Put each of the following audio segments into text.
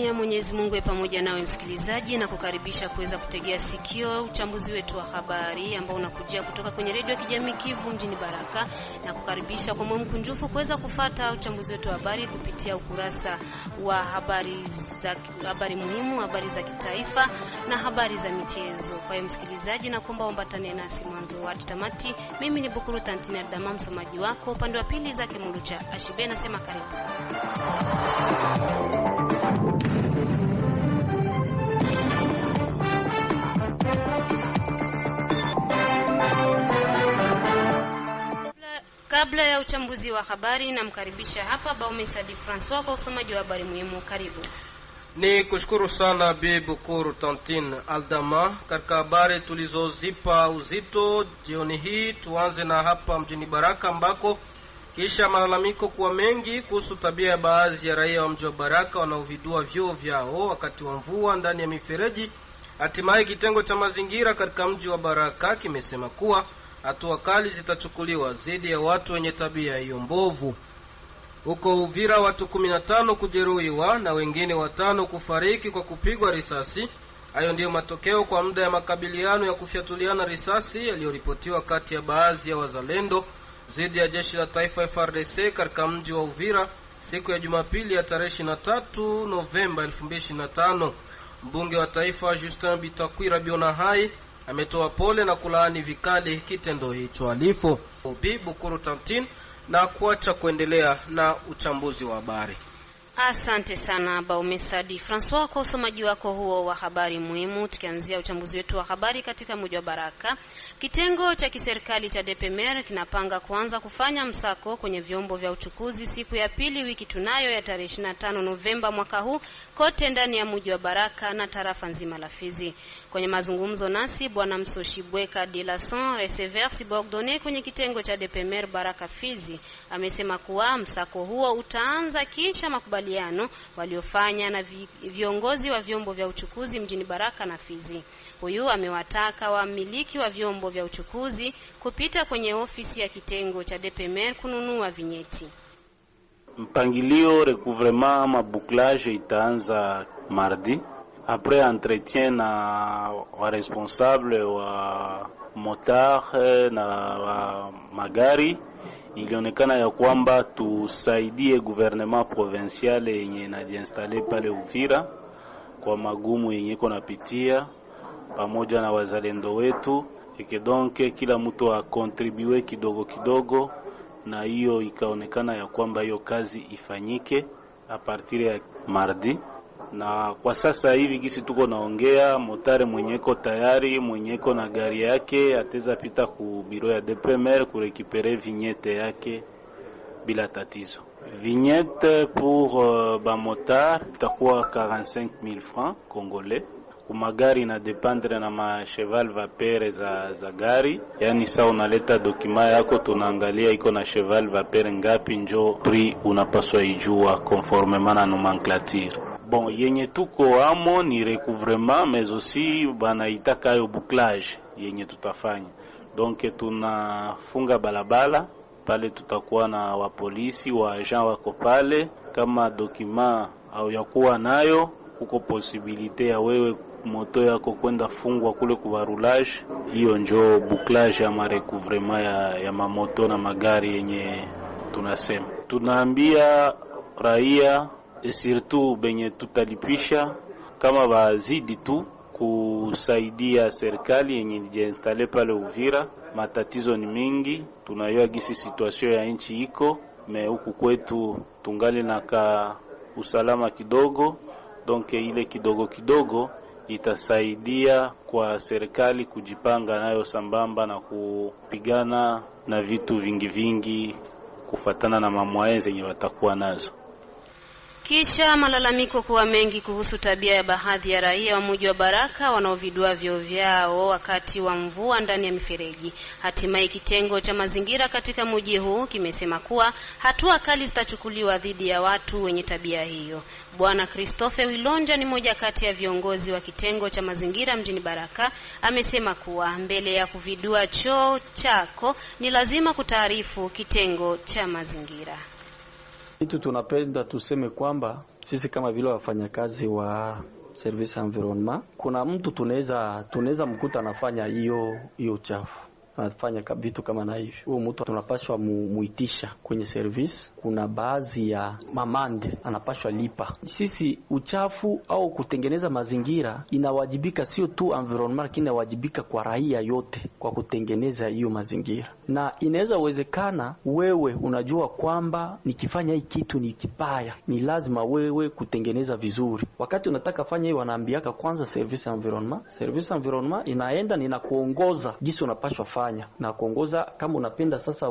ya Mwenyezi Mungu pamoja nawe msikilizaji, na kukaribisha kuweza kutegea sikio uchambuzi wetu wa habari ambao unakujia kutoka kwenye redio ya kijamii Kivu mjini Baraka, na kukaribisha kwa moyo mkunjufu kuweza kufuata uchambuzi wetu wa habari kupitia ukurasa wa habari muhimu, habari za kitaifa na habari za michezo. Kwa hiyo msikilizaji, na kuomba ambatane nasi mwanzo hadi tamati. Mimi ni Bukuru Tantina Dama, msomaji wako. Upande wa pili zake Mulucha Ashibe, nasema karibu. Kabla ya uchambuzi wa habari, namkaribisha hapa Baumesadi Francois kwa usomaji wa habari muhimu. Karibu. Ni kushukuru sana Bi Bukuru Tantine Aldama. Katika habari tulizozipa uzito jioni hii, tuanze na hapa mjini Baraka ambako kisha malalamiko kuwa mengi kuhusu tabia ya baadhi ya raia wa mji wa Baraka wanaovidua vyoo vyao wakati wa mvua ndani ya mifereji, hatimaye kitengo cha mazingira katika mji wa Baraka kimesema kuwa hatua kali zitachukuliwa dhidi ya watu wenye tabia hiyo mbovu. Huko Uvira watu 15 kujeruhiwa na wengine 5 kufariki kwa kupigwa risasi. Hayo ndiyo matokeo kwa muda ya makabiliano ya kufyatuliana risasi yaliyoripotiwa kati ya baadhi ya wazalendo dhidi ya jeshi la taifa FARDC katika mji wa Uvira siku ya Jumapili ya tarehe 23 Novemba 2025. Mbunge wa taifa Justin Bitakwira Bionahai ametoa pole na kulaani vikali kitendo hicho alifu. Bi Bukuru Tantine na kuacha kuendelea na uchambuzi wa habari. Asante sana Baumesadi Francois kwa usomaji wako huo wa habari muhimu. Tukianzia uchambuzi wetu wa habari katika mji wa Baraka, kitengo cha kiserikali cha DPMR kinapanga kuanza kufanya msako kwenye vyombo vya uchukuzi siku ya pili wiki tunayo ya tarehe 25 Novemba mwaka huu kote ndani ya mji wa Baraka na tarafa nzima la Fizi. Kwenye mazungumzo nasi Bwana Msoshibweka de la Son Receveur Sibordone kwenye kitengo cha DPMR Baraka Fizi amesema kuwa msako huo utaanza kisha makubaliano waliofanya na viongozi wa vyombo vya uchukuzi mjini Baraka na Fizi. Huyu amewataka wamiliki wa vyombo vya uchukuzi kupita kwenye ofisi ya kitengo cha DPMR kununua vinyeti. Mpangilio recouvrement ama bouclage itaanza mardi après entretien na wa responsable wa motard na wa magari. Ilionekana ya kwamba tusaidie gouvernement provincial yenye inajiinstale pale Uvira kwa magumu yenye iko napitia pamoja na wazalendo wetu, donc kila mtu akontribue kidogo kidogo, na hiyo ikaonekana ya kwamba hiyo kazi ifanyike a partir ya mardi. Na kwa sasa hivi kisi tuko naongea, motare mwenyeko tayari, mwenyeko na gari yake ateza pita ku biro ya DPMR kurekipere vignette yake bila tatizo. Vignette pour ba motard itakuwa 45,000 francs congolais. Kumagari na dependre na ma cheval vapeur za gari, yani sawa unaleta dokima yako tunaangalia iko na cheval vapeur ngapi, njo prix unapaswa ijua conformément na nomenclature. Bon, yenye tuko amo ni recouvrement mais aussi banaitaka yo bouclage yenye tutafanya. Donc tunafunga balabala pale, tutakuwa na wa polisi wa agent wako pale. Kama dokima au yakuwa nayo, uko possibilité ya wewe moto yako kwenda fungwa kule kwa roulage. Hiyo njo bouclage ama recouvrement ya mamoto na magari yenye tunasema. Tunaambia raia surtout benye tutalipisha kama bazidi tu kusaidia serikali yenye jiinstale pale Uvira. Matatizo ni mingi, tunayua gisi situation ya nchi iko, me huku kwetu tungali na ka usalama kidogo, donc ile kidogo kidogo itasaidia kwa serikali kujipanga nayo sambamba na kupigana na vitu vingi vingi kufatana na mamwae zenye watakuwa nazo. Kisha malalamiko kuwa mengi kuhusu tabia ya baadhi ya raia wa mji wa Baraka wanaovidua vyoo vyao wakati wa mvua ndani ya mifereji, hatimaye kitengo cha mazingira katika mji huu kimesema kuwa hatua kali zitachukuliwa dhidi ya watu wenye tabia hiyo. Bwana Christophe Wilonja ni mmoja kati ya viongozi wa kitengo cha mazingira mjini Baraka, amesema kuwa mbele ya kuvidua choo chako ni lazima kutaarifu kitengo cha mazingira. Kitu tunapenda tuseme kwamba sisi kama vile wafanyakazi wa service environment, kuna mtu tunaweza mkuta anafanya hiyo uchafu, anafanya vitu kama na hivi. Huyo mtu tunapaswa muitisha kwenye service. Kuna baadhi ya mamande anapaswa lipa. Sisi uchafu au kutengeneza mazingira inawajibika sio tu environment, lakini inawajibika kwa raia yote kwa kutengeneza hiyo mazingira. Na inaweza uwezekana wewe unajua kwamba nikifanya hii kitu ni kibaya, ni lazima wewe kutengeneza vizuri. Wakati unataka fanya hiyo, wanaambiaka kwanza service environment. Service environment inaenda ninakuongoza jinsi unapaswa fanya, na kuongoza kama unapenda sasa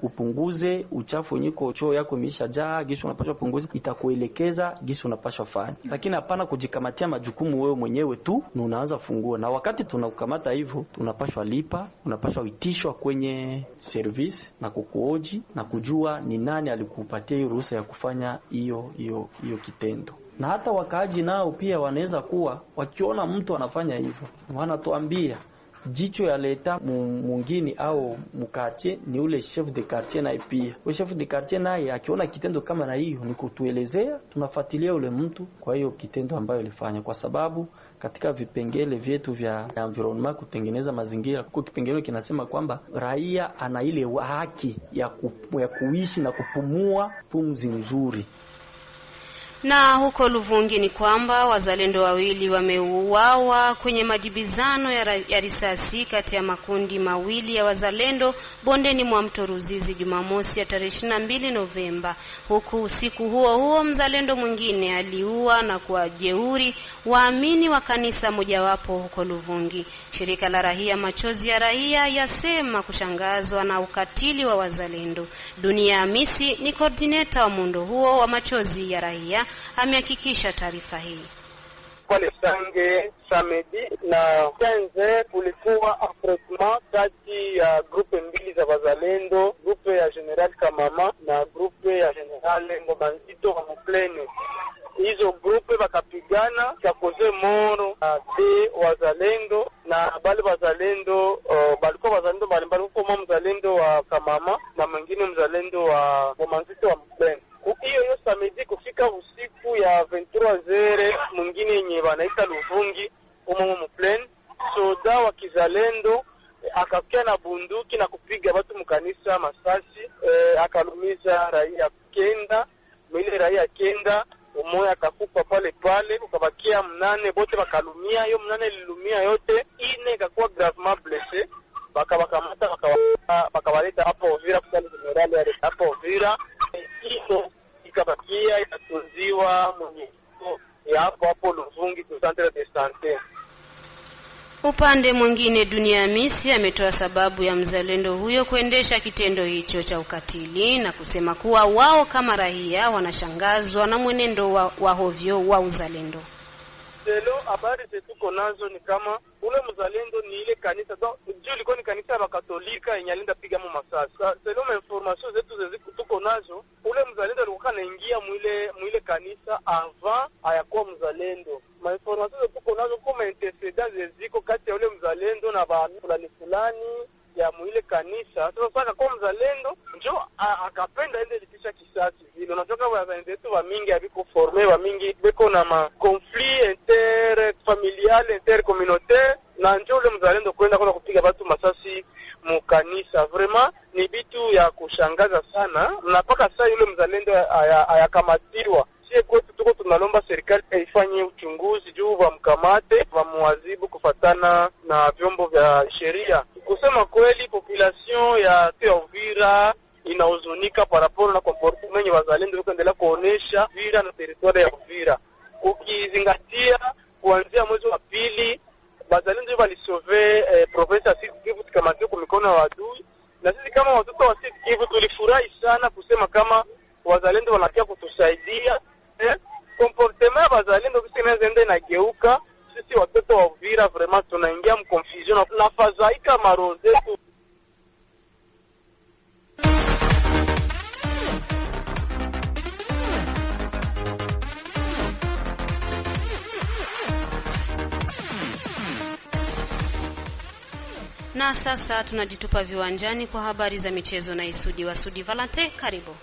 upunguze uchafu nyiko choo yako imeisha jaa, jinsi unapaswa punguza, itakuelekeza jinsi unapaswa fanya. Lakini hapana kujikamatia majukumu wewe mwenyewe tu na unaanza fungua. Na wakati tunakukamata hivyo, tunapaswa lipa, unapaswa uitishwa kwenye service na kukuoji na kujua ni nani alikupatia hiyo ruhusa ya kufanya hiyo kitendo. Na hata wakaaji nao pia wanaweza kuwa wakiona mtu anafanya hivyo, wanatuambia jicho ya leta mwingine au mkache ni ule chef de quartier. Na pia ule chef de quartier naye akiona kitendo kama na hiyo ni kutuelezea, tunafuatilia ule mtu kwa hiyo kitendo ambayo alifanya, kwa sababu katika vipengele vyetu vya environment kutengeneza mazingira, kwa kipengele kinasema kwamba raia ana ile haki ya kuishi na kupumua pumzi nzuri. Na huko Luvungi ni kwamba wazalendo wawili wameuawa kwenye majibizano ya risasi kati ya makundi mawili ya wazalendo bondeni mwa mto Ruzizi Jumamosi ya tarehe 22 Novemba. Huku usiku huo mzalendo mwingine aliua na kuwajeuri waamini wa kanisa mojawapo huko Luvungi. Shirika la Rahia Machozi ya Raia yasema kushangazwa na ukatili wa wazalendo. Dunia Hamisi ni coordinator wa muundo huo wa Machozi ya Raia, amehakikisha taarifa hii. Pale Sange samedi na 15 kulikuwa affrontement kati ya grupe mbili za wazalendo, grupe ya General Kamama na grupe ya General Ngomanzito wa Muplene. Hizo grupe wakapigana kakoze moro de wazalendo na bali wazalendo balikuwa wazalendo mbalimbali, kwa mzalendo wa Kamama na mwingine mzalendo wa Ngomanzito wa Muplene. Hiyo samedi kufika usiku ya 23h mwingine yenye wanaita Luvungi umo Muplene, soda wa kizalendo akafikia na bunduki na kupiga watu mkanisa masasi, akalumiza raia kenda. Mwile raia kenda umoja akakufa pale, ukabakia 8 bote wakalumia. Hiyo 8 ililumia yote, 4 ikakuwa gravement blessé. Bakawakamata bakawaleta hapo Uvira kusali generali ya hapo Uvira. Hiyo ikabakia inatunziwa mwenye ya hapo Luvungi ku centre de santé. Upande mwingine Dunia Hamisi ametoa sababu ya mzalendo huyo kuendesha kitendo hicho cha ukatili na kusema kuwa wao kama raia wanashangazwa na mwenendo wa hovyo wa uzalendo. Leo habari zetu nazo ni kama ule mzalendo ni ile kanisa juu liko ni kanisa la Katolika yenye alinda piga mu masasi. Leo information zetu tuko nazo, ule mzalendo alikuwa anaingia mwile kanisa avant hayakuwa mzalendo. Ma information zetu tuko nazo kama intercedence ziko kati ya ule mzalendo na fulani ya mwile kanisa. Sasa kwa mzalendo njoo akapenda ende lipisha kisasi vile. Unatoka wazalendo wetu wa mingi habiko forme wa mingi beko na ma conflit interfamilial intercommunautaire, na njoo ule mzalendo kwenda kupiga watu masasi mu kanisa. Vraiment ni bitu ya kushangaza sana, na paka sasa yule mzalendo ayakamatiwa. Sie kwetu tuko tunalomba serikali ifanye uchunguzi juu wa mkamate wa muadhibu kufatana na vyombo vya sheria. Kusema kweli population ya Uvira inahuzunika par rapport na comportement ya wazalendo kuendelea kuonesha Uvira na territoire ya Uvira. Ukizingatia kuanzia mwezi wa pili wazalendo walisove province ya Sud Kivu tukamatiwa kwa mikono ya adui, na sisi kama watoto wa Sud Kivu tulifurahi sana kusema kama wazalendo wanakia kutusaidia. Comportement ya wazalendo kisinazende na geuka, sisi watoto wa Uvira vraiment tunaingia mconfusion na fadhaika maro zetu. Na sasa tunajitupa viwanjani kwa habari za michezo na Isudi wa Sudi Valente. Karibu.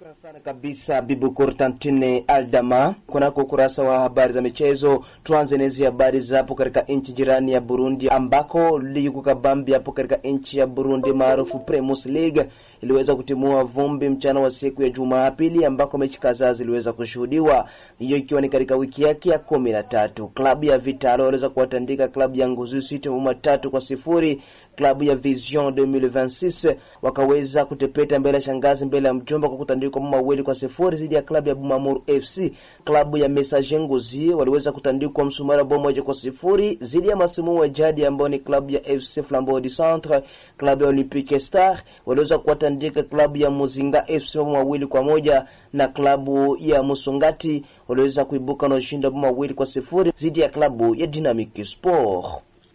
Shukran sana kabisa Bibu Kortantine Aldama. Kunako ukurasa wa habari za michezo, tuanze nezi habari zapo katika nchi jirani ya Burundi, ambako ligi kukabambi hapo katika nchi ya Burundi maarufu Primus League iliweza kutimua vumbi mchana wa siku ya Jumapili, ambako mechi kadhaa ziliweza kushuhudiwa, hiyo ikiwa ni katika wiki yake ya 13. Klabu ya Vitalo iliweza kuwatandika klabu ya Nguzu City mabao 3-0. Klabu ya Vision 2026 wakaweza kutepeta mbele shangazi mbele ya mjomba kwa kutandikwa mabao 2-0 dhidi ya klabu ya Bumamuru FC. Klabu ya Messager Ngozi waliweza kutandikwa msumara bao 1-0 dhidi ya Masimu wa Jadi ambao ni klabu ya FC Flambeau du Centre. Klabu ya Olympique Star waliweza kuwatandika klabu ya Muzinga FC mabao 2-1, na klabu ya Musongati waliweza kuibuka na ushindi mabao 2-0 dhidi ya klabu ya Dynamic Sport.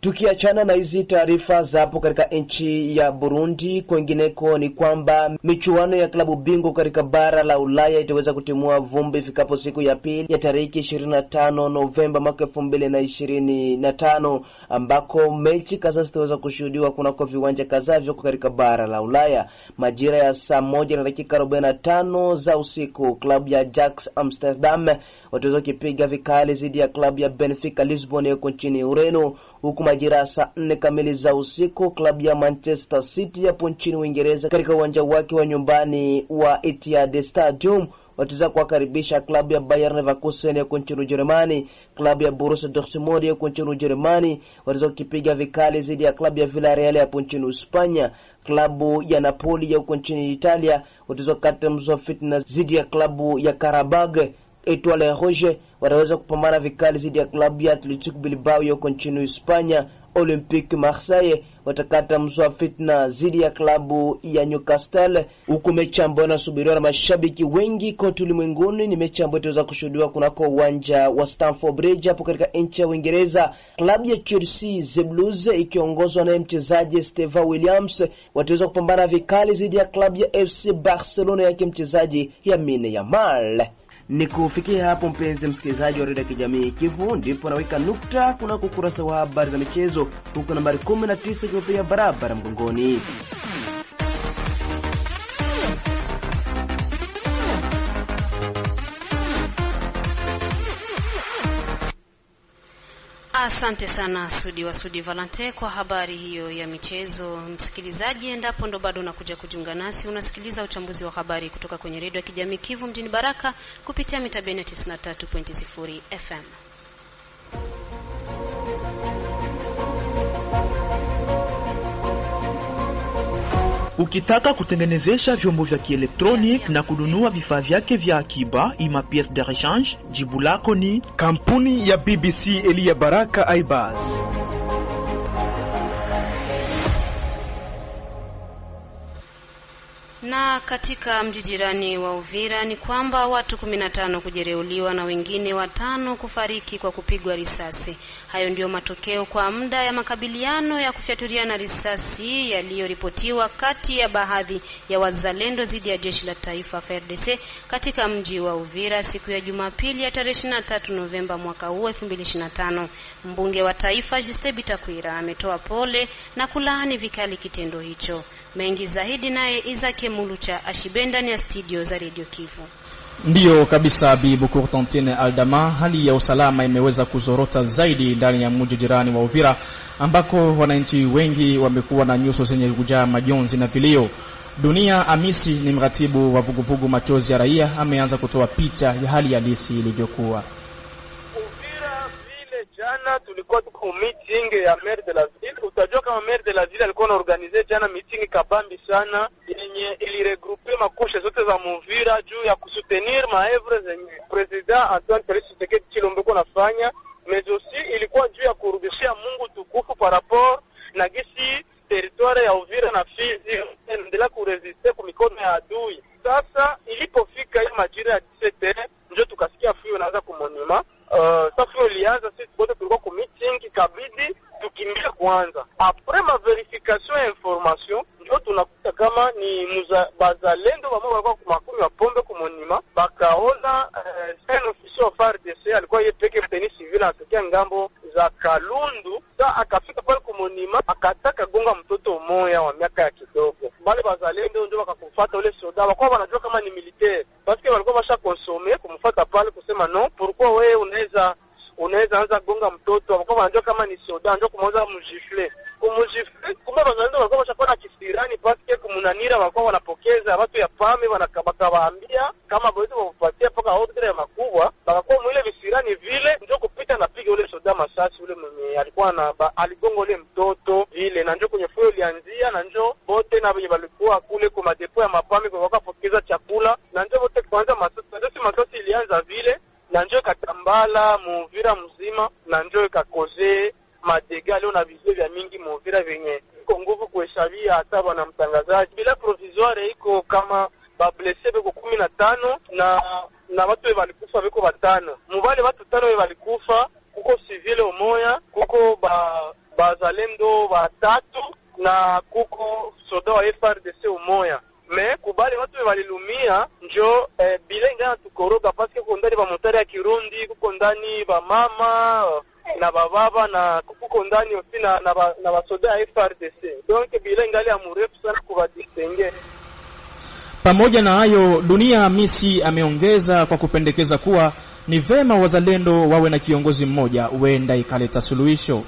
Tukiachana na hizi taarifa zapo katika nchi ya Burundi, kwingineko ni kwamba michuano ya klabu bingwa katika bara la Ulaya itaweza kutimua vumbi ifikapo siku ya pili ya tarehe 25 Novemba mwaka 2025, ambako mechi kadhaa zitaweza kushuhudiwa kunako viwanja kadhaa vya katika bara la Ulaya. Majira ya saa 1:45 za usiku, klabu ya Ajax Amsterdam wataweza kupiga vikali dhidi ya klabu ya Benfica Lisbon huko nchini Ureno, huku majira saa 4 kamili za usiku klabu ya Manchester City hapo nchini Uingereza katika uwanja wake wa nyumbani wa Etihad Stadium wataweza kukaribisha klabu ya Bayern Leverkusen huko nchini Ujerumani. Klabu ya Borussia Dortmund huko nchini Ujerumani wataweza kupiga vikali dhidi ya klabu ya Villarreal hapo nchini Hispania. Klabu ya Napoli huko nchini Italia wataweza kukata mzo fitna dhidi ya klabu ya Karabag. Etoile Rouge wataweza kupambana vikali dhidi ya klabu ya Athletic Bilbao huko nchini Hispania. Olympique Marseille watakata mzwa fitna dhidi ya klabu ya Newcastle, huku mechi ambayo inasubiriwa na mashabiki wengi kote ulimwenguni ni mechi ambayo itaweza kushuhudiwa kunako uwanja wa Stamford Bridge hapo katika nchi ya Uingereza. Klabu ya Chelsea The Blues ikiongozwa na mchezaji Steve Williams wataweza kupambana vikali dhidi ya klabu ya FC Barcelona yake mchezaji Lamine Yamal. Ni kufikia hapo mpenzi msikilizaji wa redio ya kijamii Kivu, ndipo naweka nukta kuna ukurasa wa habari za michezo huko nambari 19 kipia barabara mgongoni. Asante sana Sudi Valente kwa habari hiyo ya michezo. Msikilizaji, endapo ndo bado unakuja kujiunga nasi, unasikiliza uchambuzi wa habari kutoka kwenye redio ya kijamii Kivu mjini Baraka kupitia mita bene 93.0 FM. Ukitaka kutengenezesha vyombo vya kielektronic na kununua vifaa vyake vya akiba ima pièce de rechange, jibu lako ni kampuni ya BBC Elia Baraka Aibaz. Na katika mji jirani wa Uvira ni kwamba watu 15 kujereuliwa na wengine 5 kufariki kwa kupigwa risasi. Hayo ndio matokeo kwa muda ya makabiliano ya kufyaturiana risasi yaliyoripotiwa kati ya baadhi ya wazalendo dhidi ya jeshi la taifa FARDC katika mji wa Uvira siku ya Jumapili ya tarehe 23 Novemba mwaka huu 2025. Mbunge wa taifa Justin Bitakwira ametoa pole na kulaani vikali kitendo hicho. Mengi zaidi naye Isaac Mulucha ashibenda ni ya studio za Radio Kivu. Ndiyo kabisa Bibu Kortantine Aldama, hali ya usalama imeweza kuzorota zaidi ndani ya mji jirani wa Uvira ambako wananchi wengi wamekuwa na nyuso zenye kujaa majonzi na vilio. Dunia Amisi ni mratibu wa vuguvugu Machozi ya Raia, ameanza kutoa picha ya hali halisi ilivyokuwa. Jana tulikuwa tuko meeting ya maire de la ville. Utajua kama maire de la ville alikuwa anaorganize jana meeting kabambi sana yenye iliregrouper makoshe zote za Muvira juu ya kusutenir maevre zenye president Antoine Félix Tshisekedi Tshilombo alikuwa anafanya, mais aussi ilikuwa juu ya kurudishia Mungu tukufu par rapport na gisi territoire ya Uvira na Fizi endelea kuresiste kwa mikono ya adui. Sasa ilipofika hii majira ya 17 ndio tukasikia fuyo naanza kumonima. Sasa ilianza sisi wote tulikuwa kwa meeting, kabidi tukimbia kwanza. Après ma verification ya information ndio tunakuta kama ni bazalendo ambao walikuwa kumakumi wa pombe kumonima, bakaona un officier wa FARDC alikuwa yeye peke mteni civil anatokea ngambo za Kalundu. Sasa akafika pale kumonima, akataka gonga mtoto mmoja wa miaka ya kidogo. Bale bazalendo ndio wakakufuata ule soda, wakawa wanajua kama ni militaire. parce que walikuwa basha consommer kumfuata pale kusema no, pourquoi wewe unaweza anza gonga mtoto, walikuwa wanajua kama ni soda, ndio kumweza kumjifle kumbe bazalendo walikuwa bashakuwa na kisirani, parce que kumunanira walikuwa wanapokeza watu ya pame, wanakawaambia kama bawezi kupatia paka ordre ya makubwa, bakakuwa mwile visirani vile ndio kupita na piga ule soda masasi ule mwenye alikuwa na aligonga ule mtoto vile, na ndio kwenye fuyo ilianzia, na ndio bote na wenye walikuwa kule kwa madepo ya mapame kwa wakapokeza chakula, na ndio bote kwanza masasi ilianza vile, na ndio katambala Muvira mzima, na ndio ikakoze madega leo na vizio vya mingi Muvira venye iko nguvu kuhesabia hata bwana mtangazaji. Bila provisoire iko kama ba blessé beko 15 na watu walikufa beko 5. Mubale watu 5 walikufa, kuko civile umoya, kuko bazalendo 3 na kuko soda wa FRDC umoya. Me kubali watu walilumia njo bilenga tukoroga paske kuko ndani ba motari ya Kirundi, kuko ndani ba mama na bababa na kuko ndani ofi na basoda ya FRDC. Donc bilenga ali amurefu sana kubadistingue. Pamoja na hayo, Dunia Hamisi ameongeza kwa kupendekeza kuwa ni vema wazalendo wawe na kiongozi mmoja, huenda ikaleta suluhisho.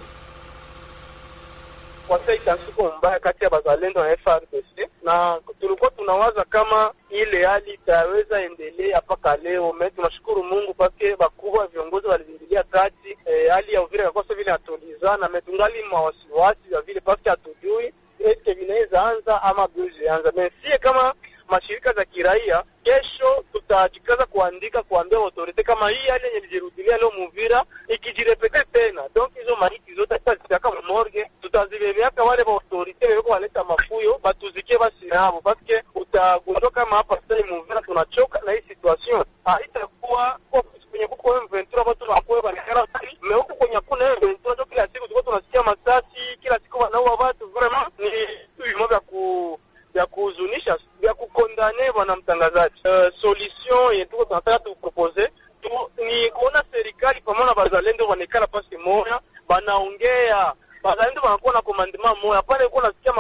Kwa sasa itansuko mbaya kati ya bazalendo na FRDC, na tulikuwa tunawaza kama ile hali itaweza endelea mpaka leo. Tunashukuru Mungu parce bakubwa viongozi waliingilia kati, hali ya Uvira kwa sababu vile atulizana, metungali mawasiwasi ya vile parce hatujui eti vinaweza anza ama buje anza. Mesie kama mashirika za kiraia, kesho tutajikaza kuambia autorite kama hii hali yenye ilijirudilia leo Muvira ikijirepete tena. Donc hizo maiti zote tutazitaka morgue, tutazibebeaka wale wa autorite weko waleta mafuyo batuzikie basi nabo, parce que utagundua kama hapa sasa Muvira tunachoka na hii situation. Itakuwa kwenye kuko M23 watu wanakuwa banakara tani meuko kwenye kuna M23 ndio kila siku tuko tunasikia masasi, kila siku wanaua watu. Vraiment ni hivi ya kuhuzunisha, ya kukondane bwana mtangazaji. Solution yetu tunataka tupropose ni kuona serikali pamoja na bazalendo wanekala pasi moja, banaongea bazalendo wanakuwa na commandement moja pale, uko nasikia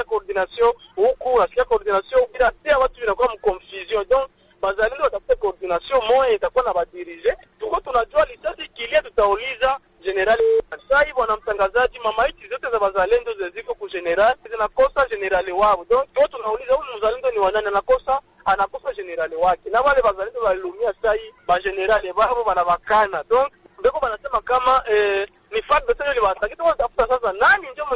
coordination huku, nasikia coordination bila tia watu wanakuwa mconfusion. Donc bazalendo watafuta coordination moja itakuwa na badirige, tuko tunajua lisasi kilia, tutauliza generali sai bwana mtangazaji, mamaiti zote za bazalendo ziko ku general zinakosa generali wao. Donc tuko tunauliza huyu mzalendo ni wanani, anakosa generali wake, na wale bazalendo walilumia sai ba generali wao wanabakana. Donc ndiko wanasema kama ni FARDC ndio liwataki, tunatafuta sasa nani ndio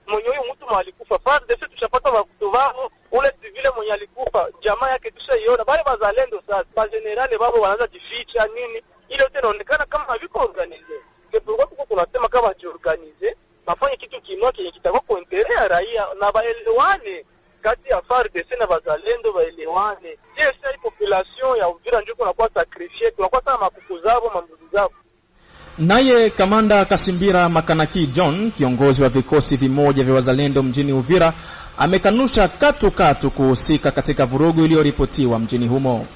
mwenye huyu mtu alikufa. FARDC tushapata watu wao, ule civile mwenye alikufa jamaa yake tushaiona, bali bazalendo sasa ba generali wao wanaanza jificha nini, ile yote inaonekana kama haviko organize. Kwa hiyo tunasema kama jiorganize, bafanye kitu kimoja kitakuwa kuendelea raia na baelewane kati ya FARDC na bazalendo, baelewane. Sasa population ya Uvira ndio kunakuwa sacrifice, kunakuwa sana makuku zao, mambuzi zao. Naye Kamanda Kasimbira Makanaki John, kiongozi wa vikosi vimoja vya wazalendo mjini Uvira, amekanusha katu kuhusika katika vurugu iliyoripotiwa mjini humo.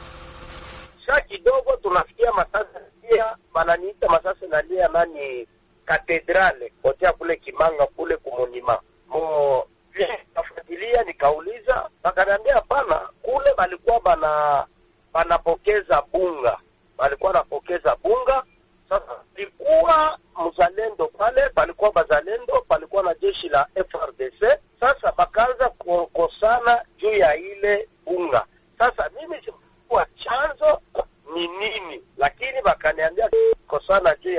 Sasa kidogo tunafikia masasa pia bananiita masasa nalia nani katedrale kotea kule Kimanga kule kumonima nafuatilia, nikauliza bakaniambia hapana, kule balikuwa banapokeza bunga, balikuwa napokeza bunga. Sasa likuwa mzalendo pale, palikuwa bazalendo, palikuwa na jeshi la FRDC. Sasa bakaanza kukosana juu ya ile bunga. Sasa mimi sikuwa chanzo ni nini, lakini bakaniambia kukosana juu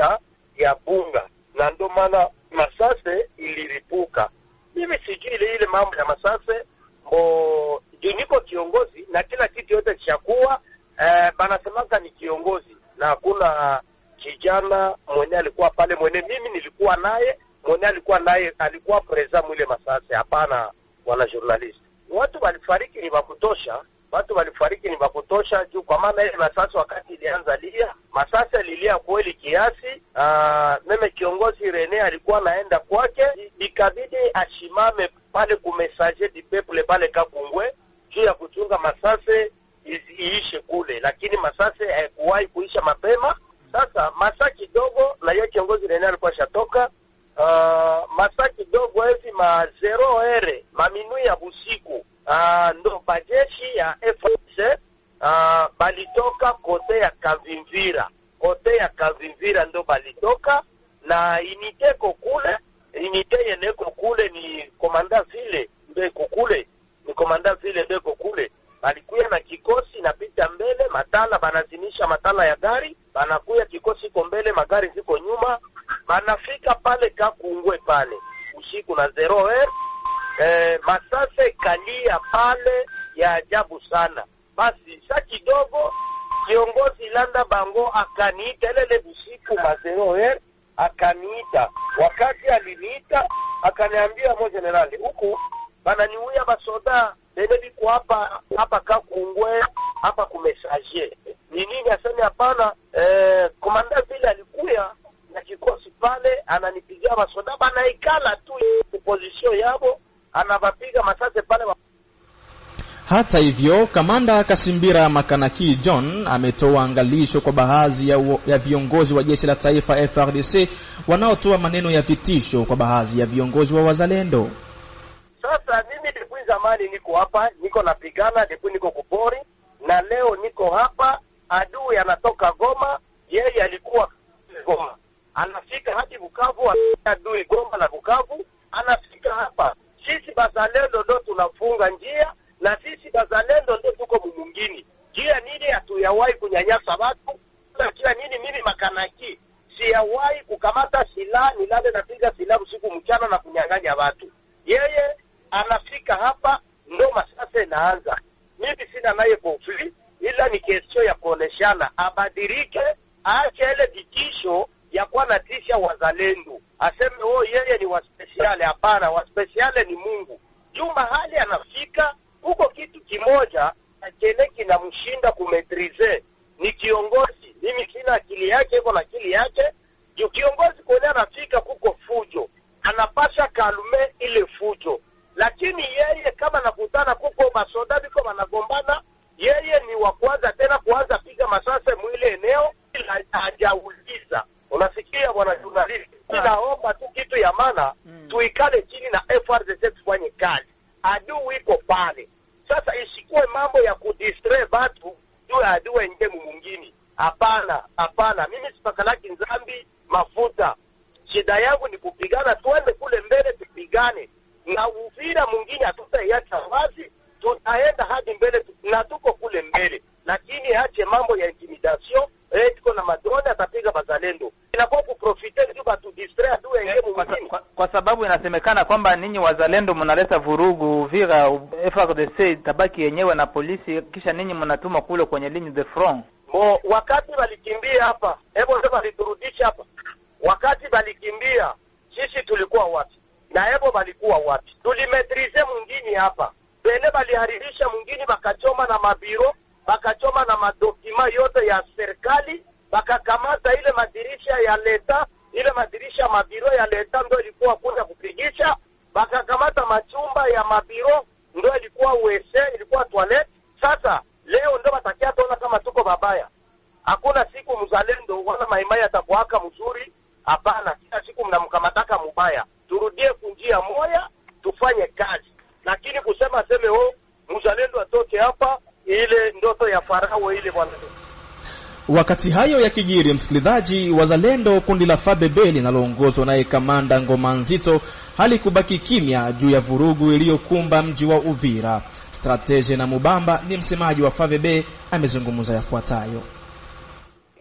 ya bunga, na ndio maana masase iliripuka. Mimi sijui ile mambo ya masase, juu niko kiongozi na kila kitu yote kishakuwa banasemanga ni kiongozi, na hakuna kijana mwenye alikuwa pale mwenye mimi nilikuwa naye, mwenye alikuwa naye alikuwa present mwile masase. Hapana wana journalist, watu walifariki ni bakutosha juu, kwa maana ile masase wakati ilianza lia, masase lilia kweli kiasi. Meme kiongozi Rene alikuwa naenda kwake, ikabidi ashimame pale ku message di peuple pale Kakungwe juu ya kuchunga masase iishe kule, lakini masase haikuwahi kuisha mapema. Sasa masa kidogo na yeye kiongozi Rene alikuwa shatoka, masa kidogo hivi ma 0h maminu ya busiku, ndo bajeshi ya FARDC ndo balitoka na initeko kule, inite yeneko kule ni komanda vile mbeko kule, ni komanda vile mbeko kule. Balikuya na kikosi napita mbele, matala banazinisha matala ya gari, banakuya kikosi iko mbele, magari ziko nyuma, banafika pale Kakungwe pale usiku na 0h. Masase kalia pale ya ajabu sana. Basi saa kidogo kiongozi Landa Bango akaniita ile busiku ma 0h, akaniita. Wakati aliniita akaniambia mo generali, huku bananiuya basoda bebe biko hapa Kakungwe hapa kumesaje. Ni nini? Asema hapana, komanda vile alikuya na kikosi pale ananipigia basoda banaikala tu position yabo anabapiga masase pale. Hata hivyo, kamanda Kasimbira Makanaki John ametoa angalisho kwa baadhi ya viongozi wa jeshi la taifa FARDC wanaotoa maneno ya vitisho kwa baadhi ya viongozi wa wazalendo. Sasa mimi depuis zamani niko hapa, niko napigana depuis niko kupori, na leo niko hapa. Adui anatoka Goma, yeye alikuwa Goma, anafika hadi Bukavu, adui Goma na Bukavu anafika hapa. Sisi bazalendo ndo tunafunga njia, na sisi bazalendo ndo tuko mwingine. Njia nini hatuyawahi kunyanyasa watu? Njia nini mimi Makanaki siyawahi kukamata silaha nilale napiga silaha usiku mchana na kunyang'anya watu. Yeye anafika hapa ndo masasa inaanza. Mimi sina naye konfli, ila ni kesho ya kuoneshana abadirike, aache ile vitisho ya kuwa natisha wazalendo. Aseme yeye ni waspesiale. Hapana, waspesiale ni Mungu. Juma hali anafika huko kitu kimoja kile kinamshinda kumetrize ni kiongozi. Mimi sina akili yake, iko na akili yake. Juu kiongozi kwenye anafika kuko fujo, anapasha kalume ile fujo. Lakini yeye kama nakutana kuko basoda biko wanagombana, yeye ni wa kwanza tena kuanza piga masase mwile eneo ila hajauliza. Unasikia bwana journalist? Ninaomba tu kitu ya maana, tuikale chini na FARDC tufanye kazi. Adui iko pale. Sasa isikuwe mambo ya kudistray watu juu adui nje mwingine. Hapana, mimi sipakalaki nzambi mafuta. Shida yangu ni kupigana, tuende kule mbele tupigane. Na Uvira mwingine hatutaiacha wazi, tutaenda hadi mbele na tuko kule mbele. Lakini ache mambo ya intimidation, tuko na madrone atapiga bazalendo. Inakuwa kuprofite tu batu distray adui nje mwingine. Kwa sababu inasemekana kwamba ninyi wazalendo mnaleta vurugu Uvira, FARDC tabaki yenyewe na polisi, kisha ninyi mnatuma kule kwenye ligne de front. Wakati walikimbia hapa, sasa waliturudisha hapa. Wakati walikimbia, sisi tulikuwa wapi? Na walikuwa wapi? Tulimetrize mwingine hapa. Bele baliharibisha mwingine, bakachoma na mabiro, bakachoma na madokima yote ya serikali, bakakamata ile madirisha ya leta, ile madirisha mabiro ya leta ndio ilikuwa kuja kupigisha, bakakamata machumba ya mabiro ndio ilikuwa WC, ilikuwa toilet. Sasa leo ndio batakia tuona kama tuko babaya. Hakuna siku mzalendo wala maimai atakuaka mzuri. Hapana, kila siku mnamkamataka mubaya. Turudie kunjia moya, tufanye kazi. Lakini kusema mzalendo atoke hapa, ile ndoto ya Farao ile bwana. Wakati hayo ya kijiri, msikilizaji, wazalendo kundi la FABB linaloongozwa naye kamanda Ngoma Nzito halikubaki kimya juu ya vurugu iliyokumba mji wa Uvira. Stratege na Mubamba ni msemaji wa FABB, amezungumza yafuatayo.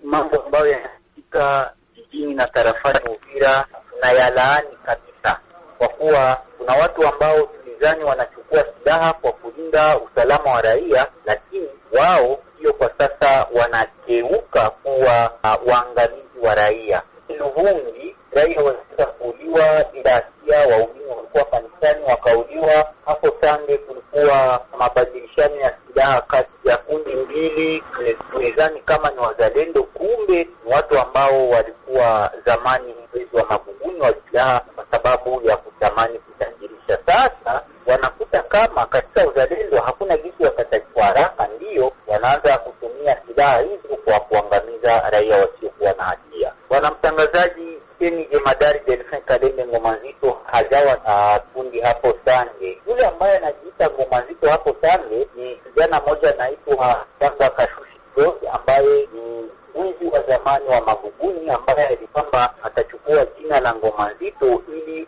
Mambo ambayo yanafika jijini na tarafani Uvira na yalaani kabisa, kwa kuwa kuna watu ambao tulizani wanachukua silaha kwa kulinda usalama wa raia, lakini wao hiyo kwa sasa wanageuka kuwa waangamizi wa raia. Luvungi raia waliweza kuuliwa, Idasia waumini walikuwa kanisani wakauliwa. Hapo Sange kulikuwa mabadilishano ya silaha kati ya kundi mbili, tulizani kama ni wazalendo, kumbe ni watu ambao walikuwa zamani wezi wa mabuguni wa silaha kwa sababu ya kutamani kutangirisha. Sasa wanakuta kama katika uzalendo hakuna jinsi watachukua haraka, ndiyo wanaanza kutumia silaha hizo kwa kuangamiza raia wasiokuwa na hatia. Bwana mtangazaji, Keni Jemadari Delphin Kalembe Ngoma Nzito hajawa na kundi hapo Sange. Yule ambaye anajiita Ngoma Nzito hapo Sange ni kijana mmoja anaitwa Kamba Kashushi Claude ambaye ni mwizi wa zamani wa Maguguni, ambaye alipamba atachukua jina la Ngoma Nzito ili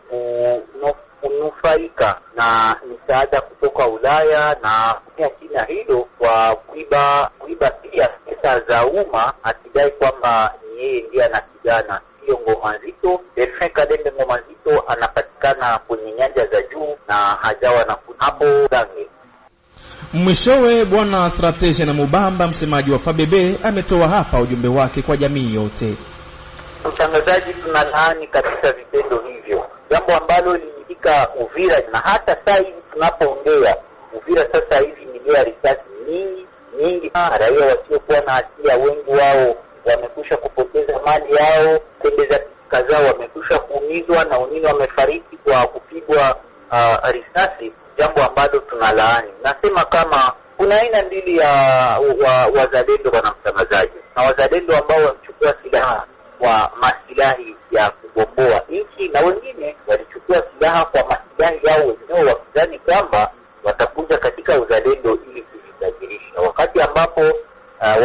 kunufaika na misaada kutoka Ulaya na kutumia jina hilo kwa kuiba pia pesa za umma, akidai kwamba ni yeye ndiye anapigana. Hiyo Ngoma Nzito, Delphin Kadende Ngoma Nzito anapatikana kwenye nyanja za juu na hajawa na hapo Dange. Mwishowe, Bwana Strategia na Mubamba, msemaji wa FABB, ametoa hapa ujumbe wake kwa jamii yote. Mtangazaji, tunalaani kabisa vitendo hivyo, jambo ambalo lilifika Uvira, na hata sasa hivi tunapoongea Uvira sasa hivi milio ya risasi nyingi. Raia wasiokuwa na hatia wengi wao wamekusha kupoteza mali yao, tembeza kadhaa wamekusha kuumizwa na wengine wamefariki kwa kupigwa risasi, jambo ambalo tunalaani. Nasema kama kuna aina mbili ya wazalendo bwana mtangazaji, na wazalendo ambao wamechukua silaha kwa masilahi ya kugomboa nchi, na wengine walichukua silaha kwa masilahi yao wenyewe, wakidhani kwamba watakuja katika uzalendo ili kujitajirisha, wakati ambapo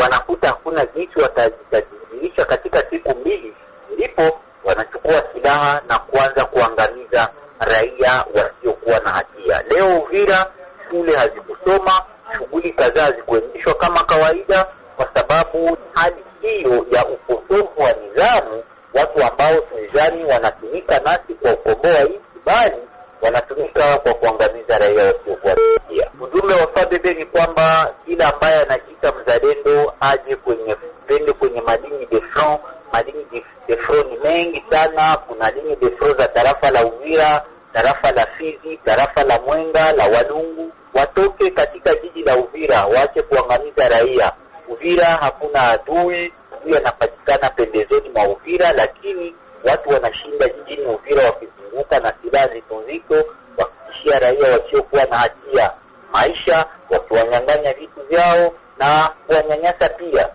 wanakuta hakuna jinsi watajitajirisha katika siku mbili, ndipo wanachukua silaha na kuanza kuangamiza raia wasiokuwa na hatia. Leo Uvira shule hazikusoma, shughuli kadhaa hazikuendeshwa kama kawaida, kwa sababu hali hiyo ya upotofu wa nidhamu, watu ambao tunizani wanatumika nasi kwa ukomboa nchi, bali wanatumika kwa kuangamiza raia wasiokuwa na hatia. Ujumbe wa FABB ni kwamba kila ambaye anajiita mzalendo aje kwenye madini de front. Madini de front ni mengi sana. Kuna madini de front za tarafa la Uvira, tarafa la Fizi, tarafa la Mwenga, la Walungu. Watoke katika jiji la Uvira, waache kuangamiza raia. Uvira hakuna adui anapatikana pembezoni mwa Uvira, lakini watu wanashinda jijini Uvira wakizunguka na silaha nzito wakitishia raia wasiokuwa na hatia maisha, wakiwanyang'anya vitu vyao na kuwanyanyasa pia.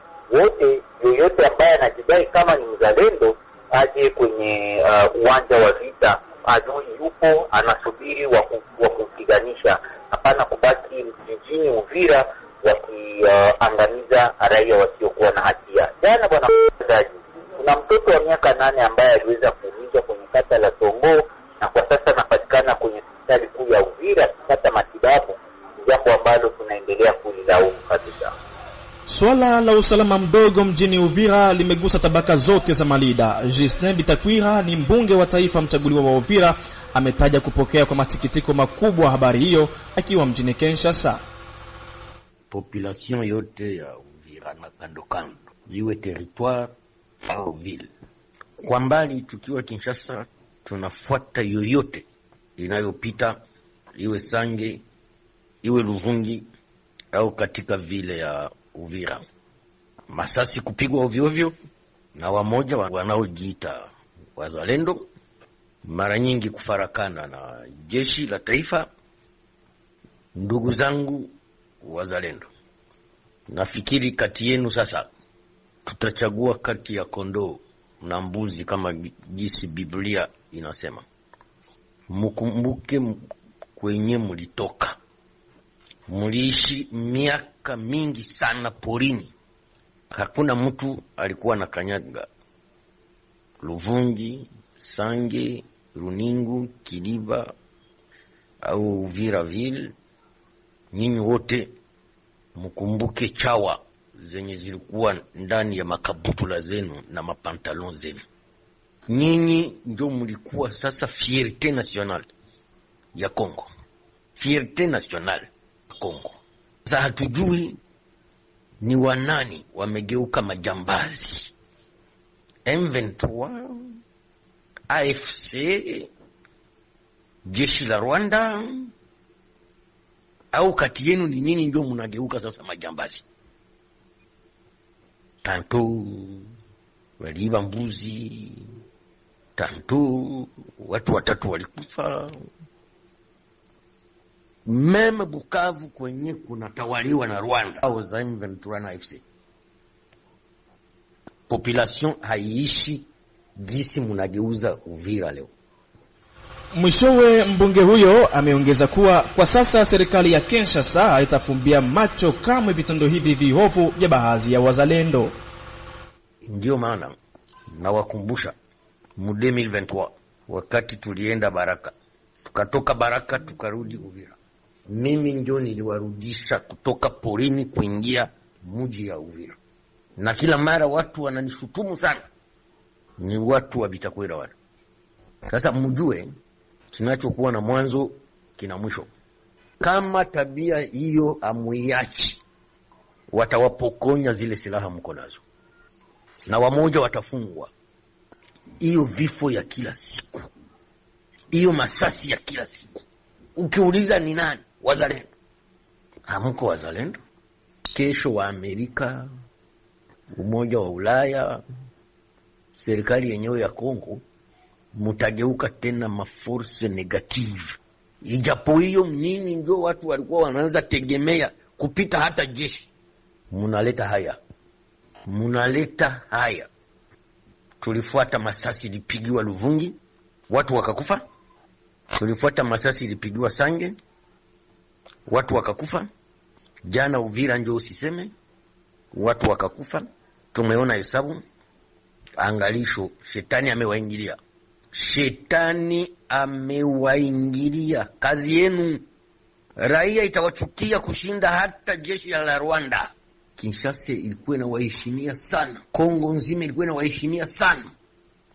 Yoyote ambaye anajidai kama ni mzalendo aje kwenye uwanja wa vita. Adui yupo anasubiri wa kumpiganisha, hapana kubaki jijini Uvira wakiangamiza raia wasiokuwa na hatia. Jana bwana mtangazaji, kuna mtoto wa miaka 8 ambaye aliweza kuumizwa kwenye kata la Tongo, na kwa sasa anapatikana kwenye hospitali kuu ya Uvira kupata matibabu, jambo ambalo tunaendelea kulilaumu kabisa. Swala la usalama mdogo mjini Uvira limegusa tabaka zote za Malida. Justin Bitakwira ni mbunge wa taifa mchaguliwa wa Uvira, ametaja kupokea kwa masikitiko makubwa habari hiyo akiwa mjini Kinshasa. Population yote ya Uvira na kando iwe territoire au ville, kwa mbali tukiwa Kinshasa tunafuata yoyote inayopita, iwe Sange, iwe Luvungi au katika vile ya Uvira. Masasi kupigwa ovyo ovyo na wamoja wanaojiita wazalendo, mara nyingi kufarakana na jeshi la taifa. Ndugu zangu wazalendo, nafikiri kati yenu sasa tutachagua kati ya kondoo na mbuzi kama jinsi Biblia inasema. Mkumbuke kwenye mlitoka. Mliishi miaka mingi sana porini. Hakuna mtu alikuwa na kanyaga Luvungi, Sange, Runingu, Kiliba au Uviraville. Nyinyi wote mkumbuke chawa zenye zilikuwa ndani ya makabutula zenu na mapantalon zenu. Nyinyi ndio mlikuwa sasa fierté nationale ya Kongo. Fierté nationale ya Kongo. Sasa hatujui ni wanani wamegeuka majambazi. M23, AFC, jeshi la Rwanda, au kati yenu ni nini ndio mnageuka sasa majambazi? Tanto waliiba mbuzi, tanto watu 3 walikufa. Meme Bukavu kwenye kunatawaliwa na Rwanda au za M23 na AFC. Population haiishi gisi mnageuza Uvira leo. Mwishowe mbunge huyo ameongeza kuwa kwa sasa serikali ya Kinshasa haitafumbia macho kamwe vitendo hivi vihovu vya baadhi ya wazalendo. Ndio maana nawakumbusha mu 2023 wakati tulienda Baraka, tukatoka Baraka tukarudi Uvira, mimi ndio niliwarudisha kutoka porini kuingia mji ya Uvira, na kila mara watu wananishutumu sana, ni watu wa Bitakwira wale. Sasa mjue kinachokuwa na mwanzo kina mwisho. Kama tabia hiyo amuiachi, watawapokonya zile silaha mko nazo, na wamoja watafungwa. Hiyo vifo ya kila siku, hiyo masasi ya kila siku, ukiuliza ni nani? Wazalendo. Hamko wazalendo. Kesho wa Amerika, Umoja wa Ulaya, serikali yenyewe ya Kongo, mutageuka tena maforce negative. Ijapo hiyo nini ndio watu walikuwa wanaanza tegemea kupita hata jeshi. Munaleta haya. Tulifuata masasi lipigiwa Luvungi, watu wakakufa. Tulifuata masasi lipigiwa Sange, watu wakakufa. Jana Uvira ndio usiseme, watu wakakufa. Tumeona hesabu. Angalisho, shetani amewaingilia. Shetani amewaingilia kazi yenu. Raia itawachukia kushinda hata jeshi la Rwanda. Kinshasa ilikuwa na waheshimia sana, Kongo nzima ilikuwa na waheshimia sana.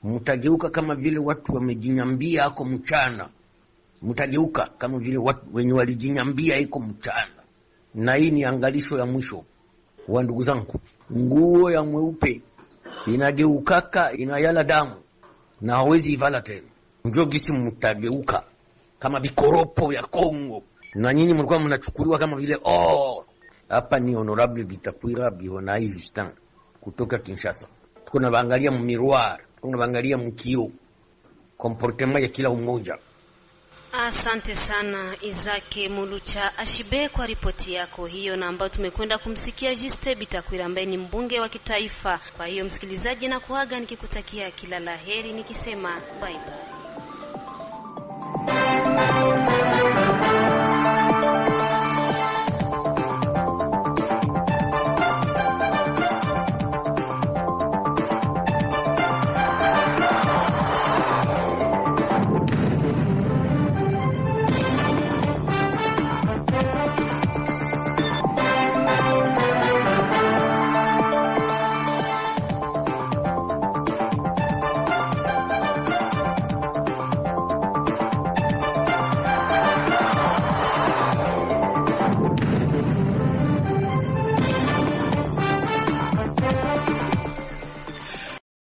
Mtageuka kama vile watu wamejinyambia hako mchana. Mtageuka kama vile watu wenye walijinyambia hiko mchana. Na hii ni angalisho ya mwisho. Wa ndugu zangu, nguo ya mweupe inageukaka inayala damu na hawezi ivala tena. Njoo gisi mtageuka kama bikoropo ya Kongo, na nyinyi mlikuwa mnachukuliwa kama vile hapa ni Honorable Bitakwira Bihonai Justin kutoka Kinshasa. Tuko na baangalia mu miroir, tuko na baangalia mkio comportement ya kila umoja. Asante sana Izake Mulucha Ashibe kwa ripoti yako hiyo, na ambayo tumekwenda kumsikia Juste Bitakwira ambaye ni mbunge wa kitaifa. Kwa hiyo msikilizaji, na kuaga nikikutakia kila laheri nikisema bye bye.